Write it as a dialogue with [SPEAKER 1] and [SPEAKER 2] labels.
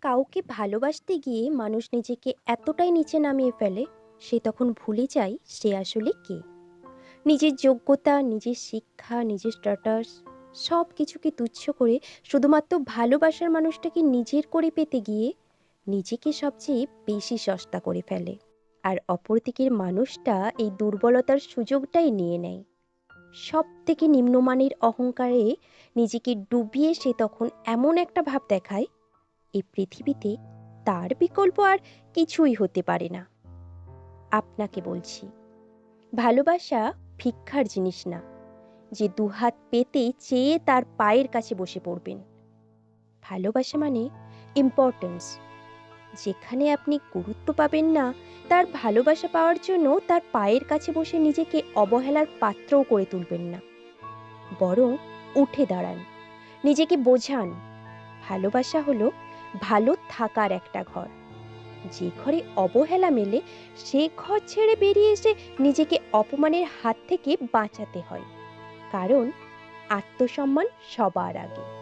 [SPEAKER 1] কাউকে ভালোবাসতে গিয়ে মানুষ নিজেকে এতটাই নিচে নামিয়ে ফেলে, সে তখন ভুলে যায় সে আসলে কে। নিজের যোগ্যতা, নিজের শিক্ষা, নিজের স্ট্যাটাস সব কিছুকে তুচ্ছ করে শুধুমাত্র ভালোবাসার মানুষটাকে নিজের করে পেতে গিয়ে নিজেকে সবচেয়ে বেশি সস্তা করে ফেলে। আর অপর দিকের মানুষটা এই দুর্বলতার সুযোগটাই নিয়ে নেয়। সব থেকে নিম্নমানের অহংকারে নিজেকে ডুবিয়ে সে তখন এমন একটা ভাব দেখায়, এই পৃথিবীতে তার বিকল্প আর কিছুই হতে পারে না। আপনাকে বলছি, ভালোবাসা ভিক্ষার জিনিস না যে দুহাত পেতে চেয়ে তার পায়ের কাছে বসে পড়বেন। ভালোবাসা মানে ইম্পর্টেন্স, যেখানে আপনি গুরুত্ব পাবেন না, তার ভালোবাসা পাওয়ার জন্য তার পায়ের কাছে বসে নিজেকে অবহেলার পাত্রও করে তুলবেন না। বরং উঠে দাঁড়ান, নিজেকে বোঝান, ভালোবাসা হলো ভালো থাকার একটা ঘর। যে ঘরে অবহেলা মেলে, সে ঘর ছেড়ে বেরিয়ে এসে নিজেকে অপমানের হাত থেকে বাঁচাতে হয়। কারণ আত্মসম্মান সবার আগে।